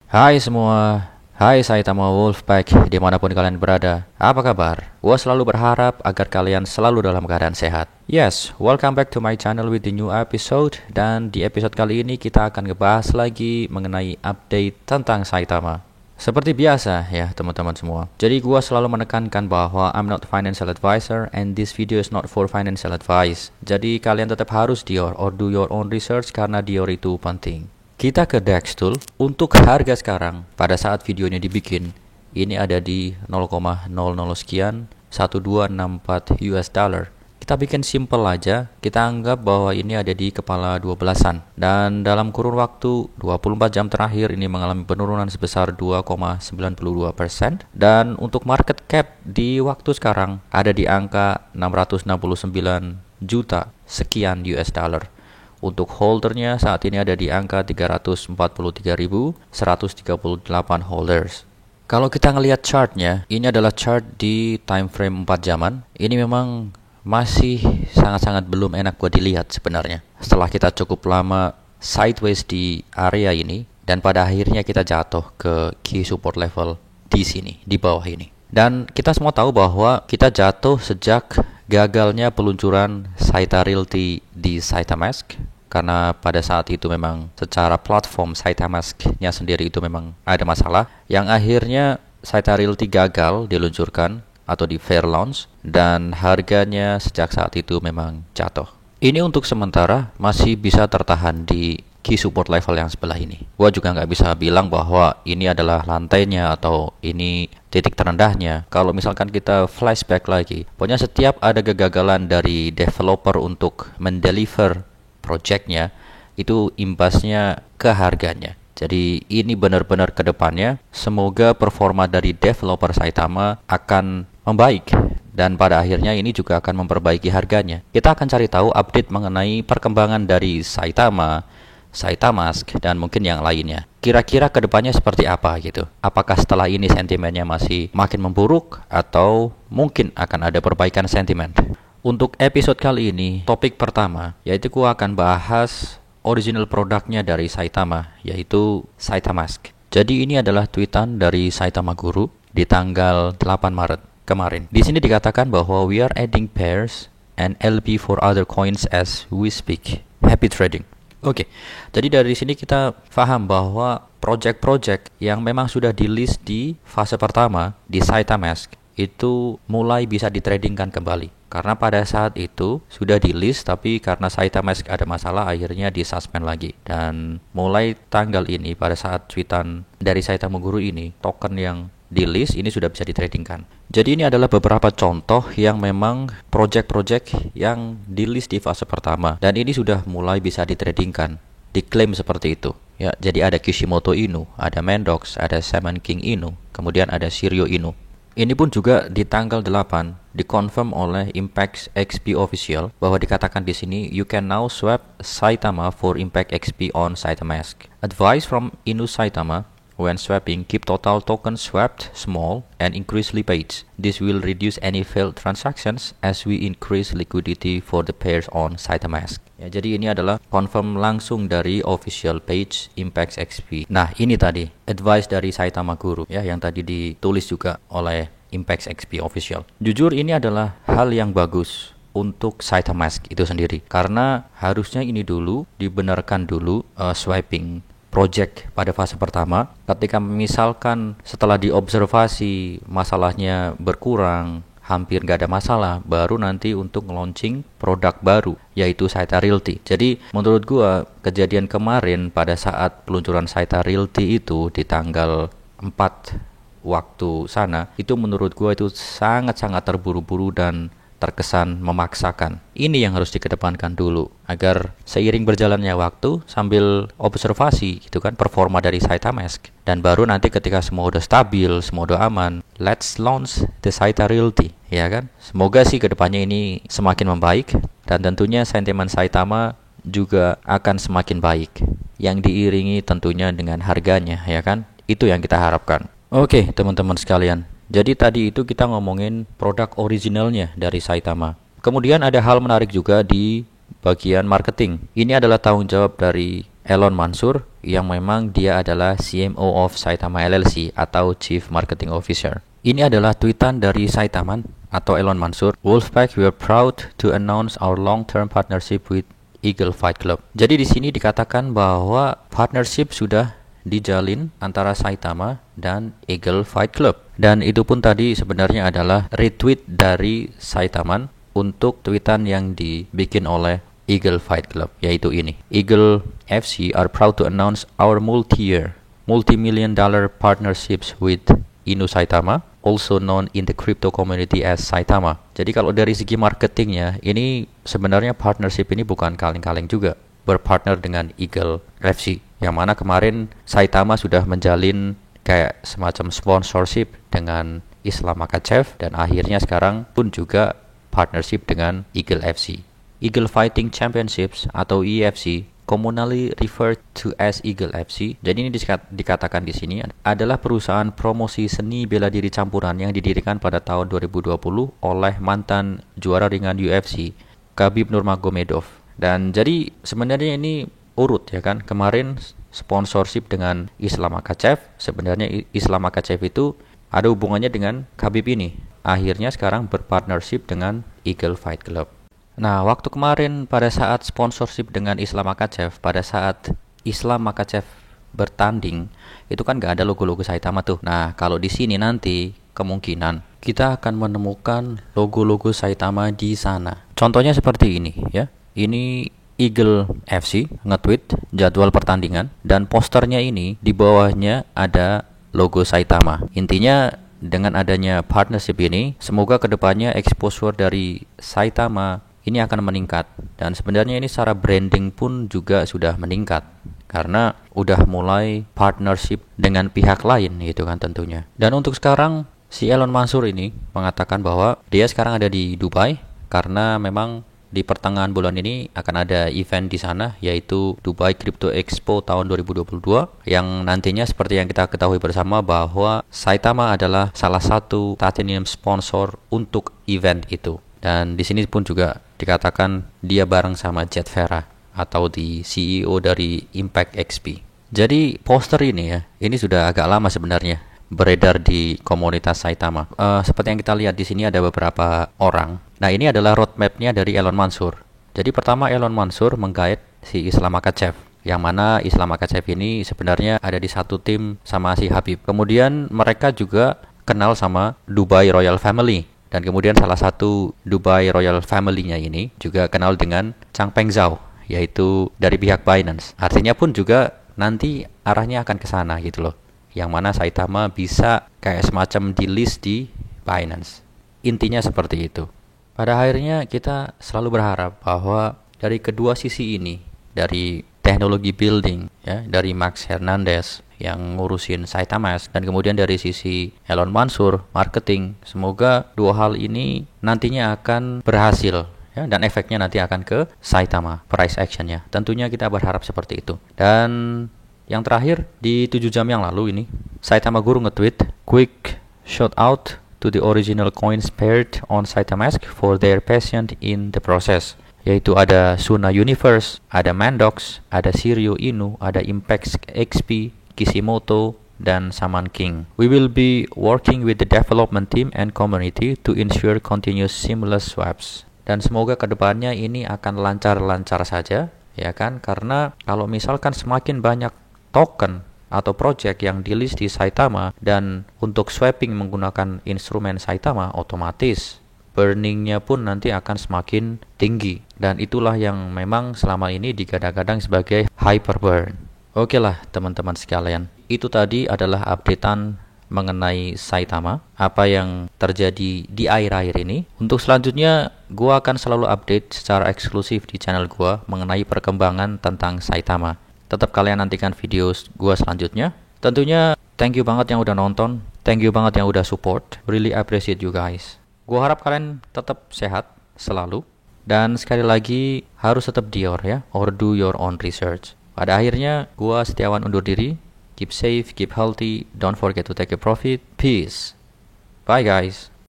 Hai semua, hai Saitama Wolfpack dimanapun kalian berada. Apa kabar? Gua selalu berharap agar kalian selalu dalam keadaan sehat. Yes, welcome back to my channel with the new episode. Dan di episode kali ini kita akan ngebahas lagi mengenai update tentang Saitama. Seperti biasa ya teman-teman semua. Jadi gua selalu menekankan bahwa I'm not financial advisor and this video is not for financial advice. Jadi kalian tetap harus Dior or do your own research karena Dior itu penting. Kita ke Dextool. Untuk harga sekarang pada saat videonya dibikin ini ada di 0,00 sekian 1264 US dollar. Kita bikin simple aja, kita anggap bahwa ini ada di kepala 12-an dan dalam kurun waktu 24 jam terakhir ini mengalami penurunan sebesar 2,92% dan untuk market cap di waktu sekarang ada di angka 669 juta sekian US dollar. Untuk holdernya saat ini ada di angka 343.138 holders. Kalau kita ngelihat chartnya, ini adalah chart di time frame 4 jaman. Ini memang masih sangat-sangat belum enak buat dilihat sebenarnya. Setelah kita cukup lama sideways di area ini, dan pada akhirnya kita jatuh ke key support level di sini, di bawah ini. Dan kita semua tahu bahwa kita jatuh sejak gagalnya peluncuran Saita Realty di SaitaMask, karena pada saat itu memang secara platform SaitaMask-nya sendiri itu memang ada masalah yang akhirnya Saita Realty gagal diluncurkan atau di fair launch dan harganya sejak saat itu memang jatuh. Ini untuk sementara masih bisa tertahan di key support level yang sebelah ini. Gua juga nggak bisa bilang bahwa ini adalah lantainya atau ini titik terendahnya. Kalau misalkan kita flashback lagi, pokoknya setiap ada kegagalan dari developer untuk mendeliver projectnya, itu imbasnya ke harganya. Jadi ini benar-benar ke depannya semoga performa dari developer Saitama akan membaik dan pada akhirnya ini juga akan memperbaiki harganya. Kita akan cari tahu update mengenai perkembangan dari Saitama, SaitaMask dan mungkin yang lainnya. Kira-kira kedepannya seperti apa gitu? Apakah setelah ini sentimennya masih makin memburuk atau mungkin akan ada perbaikan sentimen? Untuk episode kali ini, topik pertama yaitu gua akan bahas original produknya dari Saitama, yaitu SaitaMask. Jadi ini adalah tweetan dari Saitama Guru di tanggal 8 Maret kemarin. Di sini dikatakan bahwa we are adding pairs and LP for other coins as we speak. Happy trading. Oke, jadi dari sini kita paham bahwa project-project yang memang sudah di list di fase pertama di SaitaMask itu mulai bisa ditradingkan kembali. Karena pada saat itu sudah di list tapi karena SaitaMask ada masalah akhirnya disuspend lagi. Dan mulai tanggal ini pada saat tweetan dari Saitama Guru ini, token yang di list ini sudah bisa ditradingkan. Jadi ini adalah beberapa contoh yang memang project-project yang di list di fase pertama dan ini sudah mulai bisa ditradingkan. Diklaim seperti itu. Ya, jadi ada Kishimoto Inu, ada Mendox, ada Shaman King Inu, kemudian ada Shiryo Inu. Ini pun juga di tanggal 8 dikonfirm oleh Impact XP Official bahwa dikatakan di sini you can now swap Saitama for Impact XP on SaitaMask. Advice from Inu Saitama: when swapping, keep total tokens swapped small and increase leakage. This will reduce any failed transactions as we increase liquidity for the pairs on SaitaMask. Ya, jadi ini adalah confirm langsung dari official page Impact XP. Nah, ini tadi advice dari Saitama Guru ya yang tadi ditulis juga oleh Impact XP Official. Jujur ini adalah hal yang bagus untuk SaitaMask itu sendiri karena harusnya ini dulu dibenarkan dulu swiping project pada fase pertama. Ketika misalkan setelah diobservasi masalahnya berkurang, hampir nggak ada masalah, baru nanti untuk launching produk baru yaitu Saita Realty. Jadi menurut gua kejadian kemarin pada saat peluncuran Saita Realty itu di tanggal 4 waktu sana, itu menurut gua itu sangat-sangat terburu-buru dan terkesan memaksakan. Ini yang harus dikedepankan dulu agar seiring berjalannya waktu sambil observasi gitu kan performa dari SaitaMask dan baru nanti ketika semua udah stabil, semua udah aman, let's launch the Saita Realty, ya kan? Semoga sih kedepannya ini semakin membaik dan tentunya sentimen Saitama juga akan semakin baik yang diiringi tentunya dengan harganya, ya kan? Itu yang kita harapkan. Oke, teman-teman sekalian. Jadi tadi itu kita ngomongin produk originalnya dari Saitama. Kemudian ada hal menarik juga di bagian marketing. Ini adalah tanggung jawab dari Elon Mansur yang memang dia adalah CMO of Saitama LLC atau Chief Marketing Officer. Ini adalah tweetan dari Saitama atau Elon Mansur. Wolfpack, we are proud to announce our long-term partnership with Eagle Fight Club. Jadi di sini dikatakan bahwa partnership sudah dijalin antara Saitama dan Eagle Fight Club. Dan itu pun tadi sebenarnya adalah retweet dari Saitama untuk tweetan yang dibikin oleh Eagle Fight Club, yaitu ini. Eagle FC are proud to announce our multi-year, multi-million dollar partnerships with Inu Saitama, also known in the crypto community as Saitama. Jadi kalau dari segi marketingnya, ini sebenarnya partnership ini bukan kaleng-kaleng juga. Berpartner dengan Eagle FC, yang mana kemarin Saitama sudah menjalin kayak semacam sponsorship dengan Islam Makhachev, dan akhirnya sekarang pun juga partnership dengan Eagle FC. Eagle Fighting Championships atau EFC, commonly referred to as Eagle FC. Jadi ini dikatakan di sini adalah perusahaan promosi seni bela diri campuran yang didirikan pada tahun 2020 oleh mantan juara ringan UFC, Khabib Nurmagomedov. Dan jadi sebenarnya ini urut ya kan. Kemarin sponsorship dengan Islam Makhachev. Sebenarnya Islam Makhachev itu ada hubungannya dengan Khabib ini. Akhirnya sekarang berpartnership dengan Eagle Fight Club. Nah, waktu kemarin pada saat sponsorship dengan Islam Makhachev, pada saat Islam Makhachev bertanding, itu kan gak ada logo-logo Saitama tuh. Nah, kalau di sini nanti kemungkinan kita akan menemukan logo-logo Saitama di sana. Contohnya seperti ini ya. Ini Eagle FC nge-tweet jadwal pertandingan, dan posternya ini di bawahnya ada logo Saitama. Intinya dengan adanya partnership ini, semoga kedepannya exposure dari Saitama ini akan meningkat. Dan sebenarnya ini secara branding pun juga sudah meningkat, karena udah mulai partnership dengan pihak lain gitu kan tentunya. Dan untuk sekarang si Elon Mansur ini mengatakan bahwa dia sekarang ada di Dubai, karena memang di pertengahan bulan ini akan ada event di sana, yaitu Dubai Crypto Expo tahun 2022, yang nantinya seperti yang kita ketahui bersama bahwa Saitama adalah salah satu titanium sponsor untuk event itu. Dan di sini pun juga dikatakan dia bareng sama Jet Vera atau di CEO dari Impact XP. Jadi poster ini ya, ini sudah agak lama sebenarnya beredar di komunitas Saitama. Seperti yang kita lihat di sini ada beberapa orang. Nah, ini adalah roadmap-nya dari Elon Mansur. Jadi pertama Elon Mansur menggait si Islam Makhachev, yang mana Islam Makhachev ini sebenarnya ada di satu tim sama si Khabib. Kemudian mereka juga kenal sama Dubai Royal Family. Dan kemudian salah satu Dubai Royal Family-nya ini juga kenal dengan Changpeng Zhao, yaitu dari pihak Binance. Artinya pun juga nanti arahnya akan ke sana gitu loh. Yang mana Saitama bisa kayak semacam di list di Binance. Intinya seperti itu. Pada akhirnya kita selalu berharap bahwa dari kedua sisi ini, dari teknologi building ya, dari Max Hernandez yang ngurusin Saitama, dan kemudian dari sisi Elon Mansur marketing, semoga dua hal ini nantinya akan berhasil ya, dan efeknya nanti akan ke Saitama price actionnya. Tentunya kita berharap seperti itu. Dan yang terakhir, di 7 jam yang lalu ini Saitama Guru nge-tweet, quick shout out to the original coins paired on Saitamask for their passion in the process. Yaitu ada Suna Universe, ada Mandox, ada Sirio Inu, ada Impact XP, Kishimoto, dan Saman King. We will be working with the development team and community to ensure continuous seamless swaps. Dan semoga kedepannya ini akan lancar-lancar saja, ya kan? Karena kalau misalkan semakin banyak token atau project yang di list di Saitama, dan untuk swapping menggunakan instrumen Saitama, otomatis burningnya pun nanti akan semakin tinggi. Dan itulah yang memang selama ini digadang-gadang sebagai hyper burn. Oke lah teman-teman sekalian, itu tadi adalah updatean mengenai Saitama, apa yang terjadi di akhir-akhir ini. Untuk selanjutnya, gua akan selalu update secara eksklusif di channel gua mengenai perkembangan tentang Saitama. Tetap kalian nantikan video gua selanjutnya. Tentunya thank you banget yang udah nonton, thank you banget yang udah support, really appreciate you guys. Gua harap kalian tetap sehat selalu, dan sekali lagi harus tetap dior ya, or do your own research. Pada akhirnya, gua Setiawan undur diri. Keep safe, keep healthy, don't forget to take a profit. Peace. Bye guys.